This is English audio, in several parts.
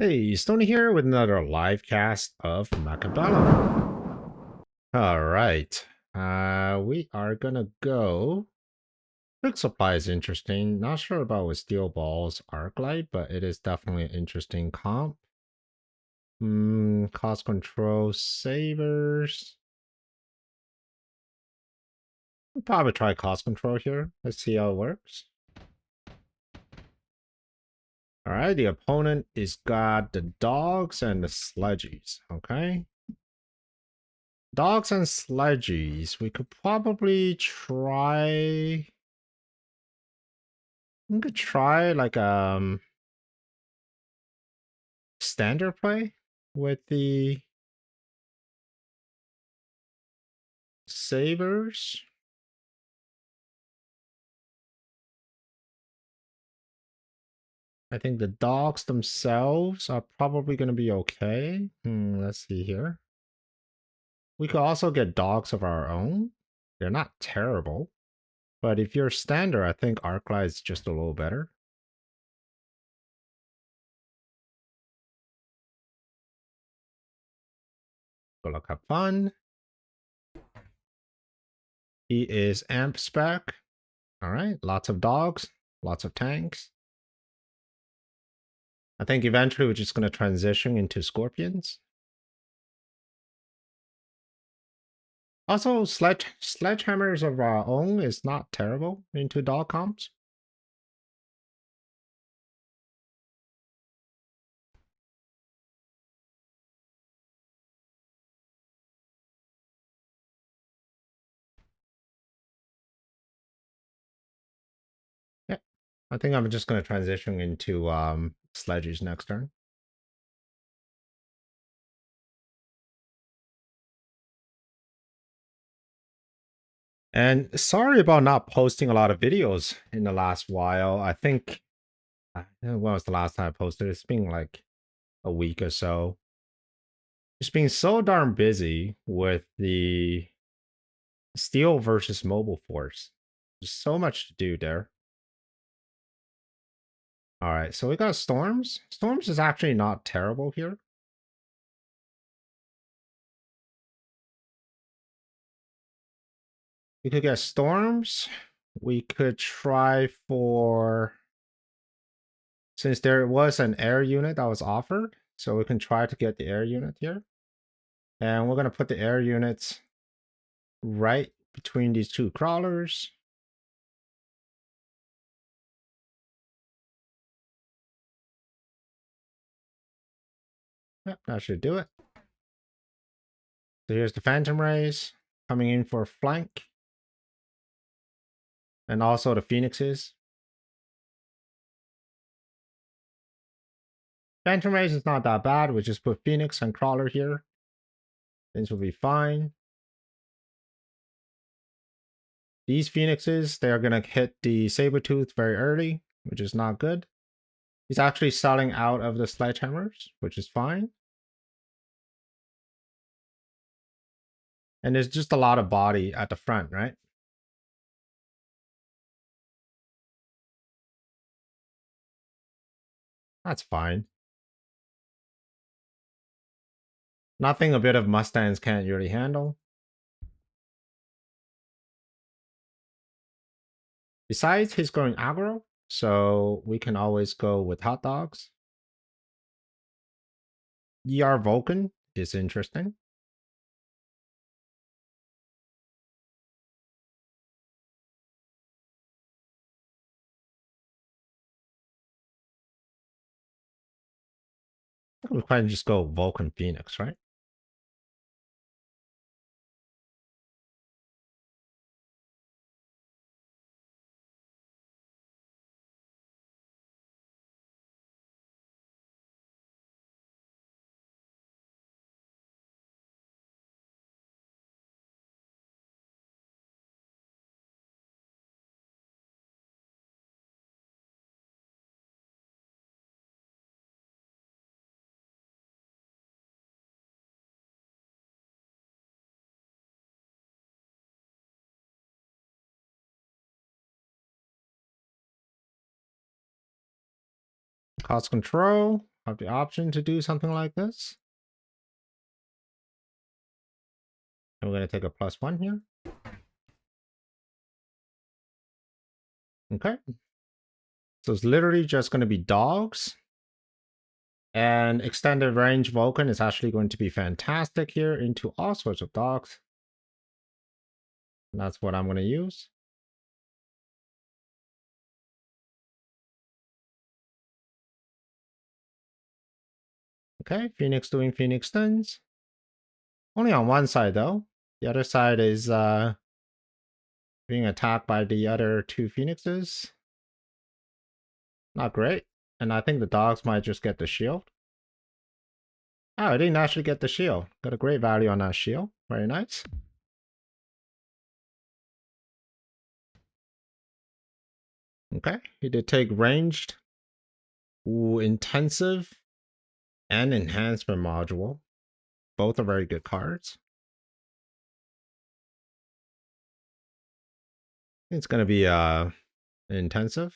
Hey, Stoney here with another live cast of Mechabellum. All right. We are gonna go. Quick supply is interesting. Not sure about with steel balls arc light, but it is definitely an interesting comp. Cost control savers. We'll probably try cost control here. Let's see how it works. All right, the opponent is got the dogs and the sludgies. Okay. Dogs and sludgies. We could probably try. We could try like standard play with the sabers. I think the dogs themselves are probably going to be okay. Let's see here. We could also get dogs of our own. They're not terrible. But if you're standard, I think Arclight is just a little better. Good luck, have fun. He is amp spec. All right, lots of dogs, lots of tanks. I think eventually we're just going to transition into scorpions. Also, sledgehammers of our own is not terrible into dog comps. Yeah, I think I'm just going to transition into sledges next turn. And sorry about not posting a lot of videos in the last while. I think, when was the last time I posted? It's been like a week or so. Just being so darn busy with the Steel versus Mobile Force. There's so much to do there. All right, so we got Storms. Storms is actually not terrible here. We could get Storms. We could try for... Since there was an air unit that was offered, so we can try to get the air unit here. And we're going to put the air units right between these two crawlers. Yep, that should do it. So here's the Phantom Rays coming in for flank. And also the Phoenixes. Phantom Rays is not that bad. We just put Phoenix and Crawler here. Things will be fine. These Phoenixes, they are going to hit the Sabertooth very early, which is not good. He's actually selling out of the Sledgehammers, which is fine. And there's just a lot of body at the front, right? That's fine. Nothing a bit of Mustangs can't really handle. Besides, he's going aggro, so we can always go with hot dogs. ER Vulcan is interesting. We can just go Vulcan Phoenix, right? Cost control. have the option to do something like this. And we're going to take a +1 here. Okay. So it's literally just going to be dogs. And extended range Vulcan is actually going to be fantastic here into all sorts of dogs. And that's what I'm going to use. Okay, Phoenix doing Phoenix things. Only on one side though. The other side is being attacked by the other 2 Phoenixes. Not great. And I think the dogs might just get the shield. Oh, I didn't actually get the shield. Got a great value on that shield. Very nice. Okay, he did take ranged. Ooh, intensive and enhancement module. Both are very good cards. It's going to be intensive.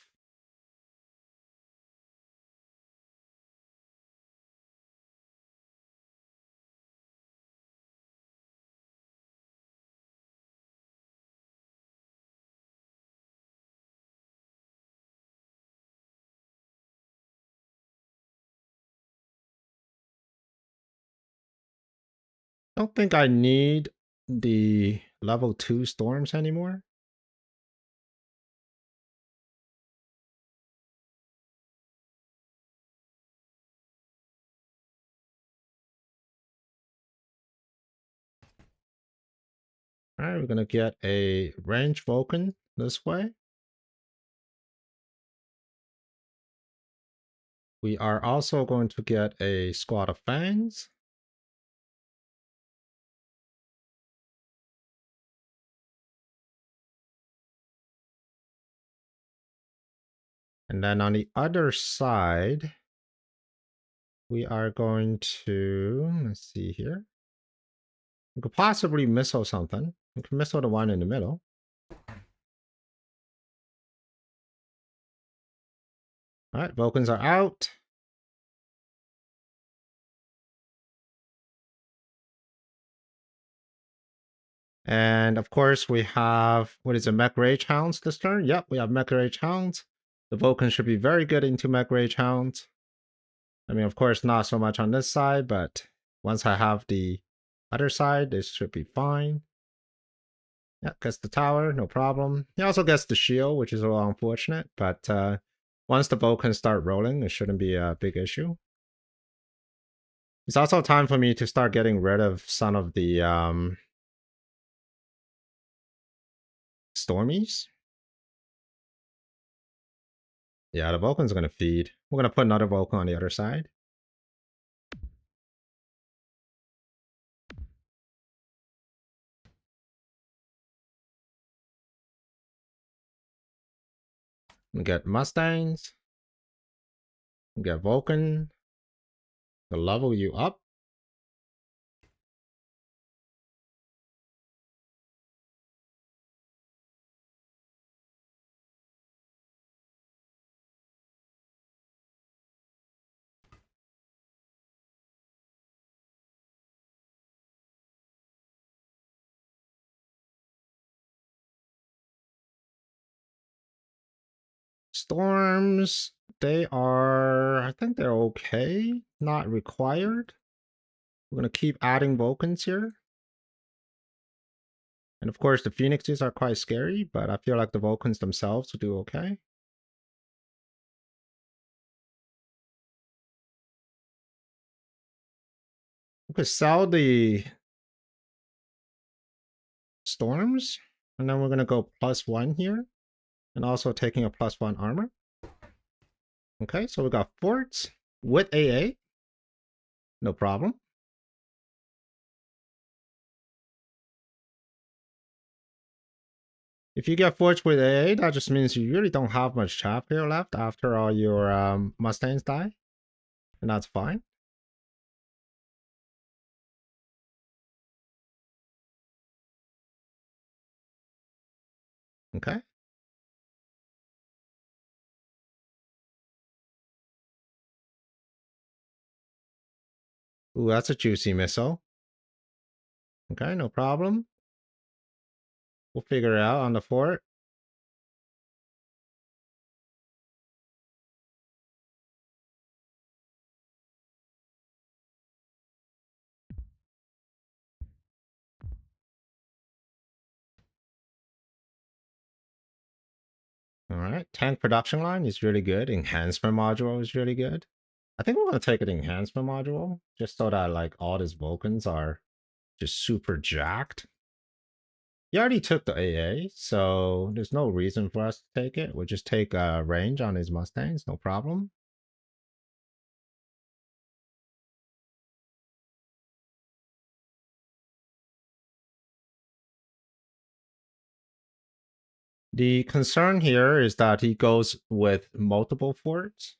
Don't think I need the level 2 storms anymore. All right, we're going to get a range Vulcan this way. We are also going to get a squad of Fangs. And then on the other side, we are going to, let's see here. We could possibly missile something. We can missile the one in the middle. All right, Vulcans are out. And of course, we have, what is it, Mech Rage Hounds this turn? Yep, we have Mech Rage Hounds. The Vulcan should be very good into Mech Rage Hounds. I mean, of course, not so much on this side, but once I have the other side, this should be fine. Yeah, gets the tower, no problem. He also gets the shield, which is a little unfortunate, but once the Vulcans start rolling, it shouldn't be a big issue. It's also time for me to start getting rid of some of the Stormies. Yeah, the Vulcan's going to feed. We're going to put another Vulcan on the other side. We get Mustangs. We get Vulcan. To level you up. Storms, they are, I think they're okay. Not required. We're going to keep adding Vulcans here. And of course, the Phoenixes are quite scary, but I feel like the Vulcans themselves will do okay. We could sell the Storms, and then we're going to go +1 here, and also taking a +1 armor. Okay, so we got forts with AA. No problem. If you get forts with AA, that just means you really don't have much chaff here left after all your Mustangs die. And that's fine. Okay. Ooh, that's a juicy missile. Okay, no problem. We'll figure it out on the fort. All right, tank production line is really good. Enhancement module is really good. I think we're gonna take an enhancement module just so that like all these Vulcans are just super jacked. He already took the AA, so there's no reason for us to take it. We'll just take range on his Mustangs, no problem. The concern here is that he goes with multiple forts.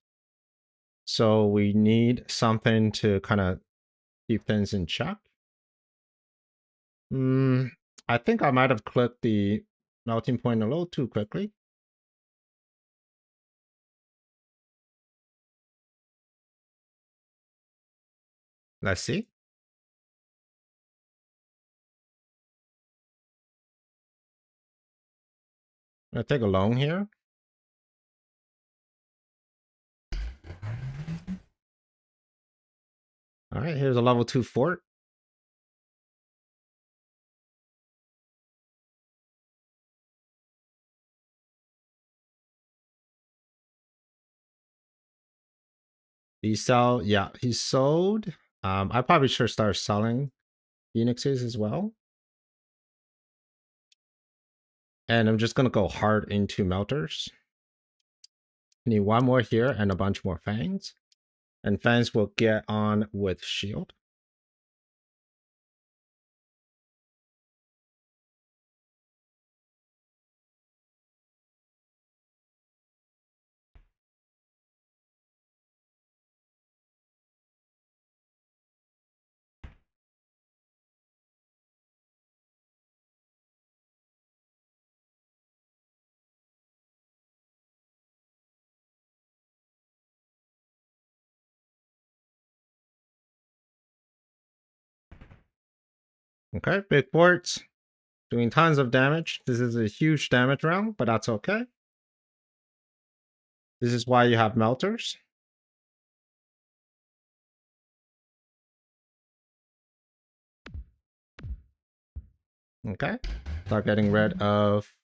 So we need something to kind of keep things in check. I think I might have clicked the melting point a little too quickly. Let's see. I'm gonna take a loan here. All right, here's a level 2 fort. He sell, yeah, he sold. I probably should start selling Phoenixes as well. And I'm just gonna go hard into melters. Need one more here and a bunch more fangs. And fangs will get on with shield. Okay, big forts. Doing tons of damage. This is a huge damage round, but that's okay. This is why you have melters. Okay, start getting rid of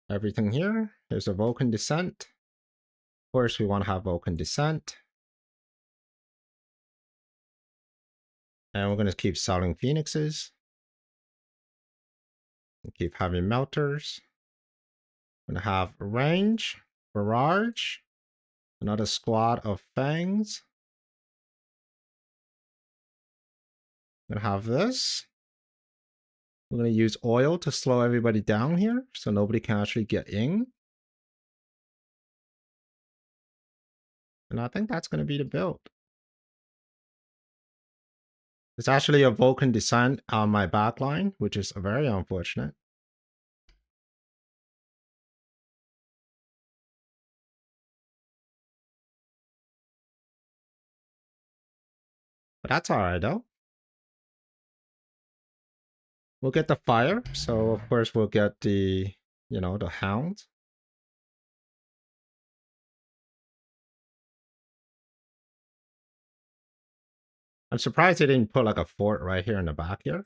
everything here. Here's a Vulcan Descent. Of course, we want to have Vulcan Descent. And we're going to keep selling Phoenixes. And keep having melters. We're going to have range, barrage, another squad of fangs. We're going to have this. We're going to use oil to slow everybody down here so nobody can actually get in. And I think that's going to be the build. It's actually a Vulcan Descent on my backline, which is very unfortunate. But that's alright though. We'll get the fire, so of course we'll get the, the Hound. I'm surprised they didn't put like a fort right here in the back here.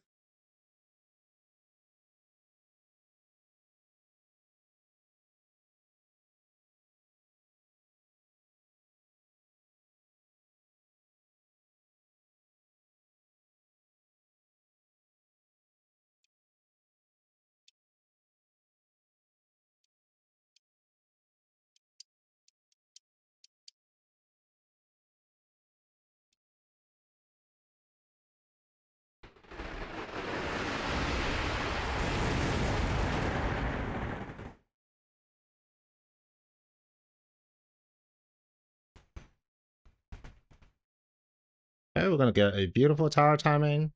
Okay, we're gonna get a beautiful tower timing.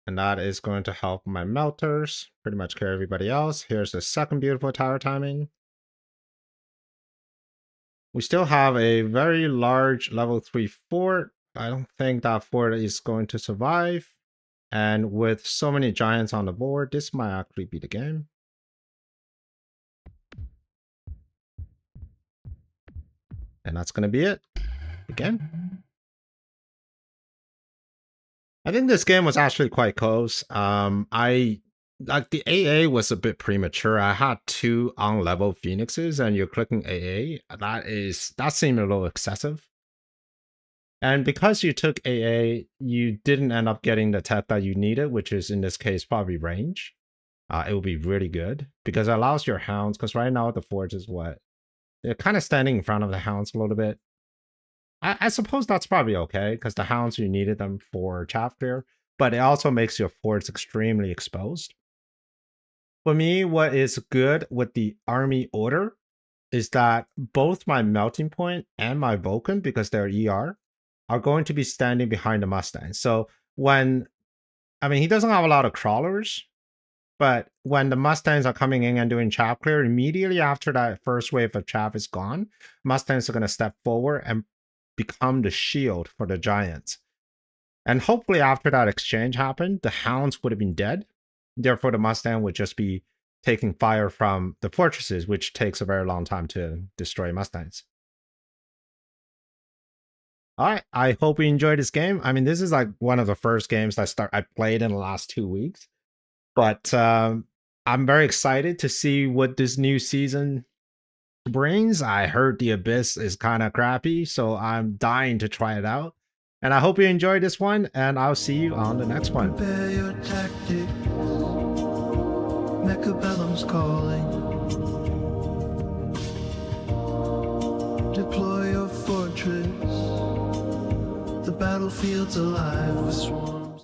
And that is going to help my melters pretty much clear everybody else. Here's the second beautiful tower timing. We still have a very large level 3 fort. I don't think that fort is going to survive. And with so many giants on the board, this might actually be the game. And that's going to be it. Again. I think this game was actually quite close. I like the AA was a bit premature. I had 2 on-level phoenixes, and you're clicking AA. That seemed a little excessive. And because you took AA, you didn't end up getting the tech that you needed, which is in this case probably range. It will be really good because it allows your hounds. Because right now the forge is what they're kind of standing in front of the hounds a little bit. I suppose that's probably okay because the hounds, you needed them for chaff clear, but it also makes your forts extremely exposed. For me, what is good with the army order is that both my melting point and my Vulcan, because they're ER, are going to be standing behind the Mustang. So when, I mean, he doesn't have a lot of crawlers, but when the Mustangs are coming in and doing chaff clear, immediately after that first wave of chaff is gone, Mustangs are going to step forward and become the shield for the giants. And hopefully after that exchange happened, the hounds would have been dead. Therefore, the Mustang would just be taking fire from the fortresses, which takes a very long time to destroy Mustangs. All right, I hope you enjoyed this game. I mean, this is like one of the first games I played in the last 2 weeks. But I'm very excited to see what this new season brings. I heard the Abyss is kind of crappy, so I'm dying to try it out. And I hope you enjoyed this one, and I'll see you on the next one. Prepare your tactics. Mechabellum's calling. Deploy your fortress. The battlefield's alive with swarms.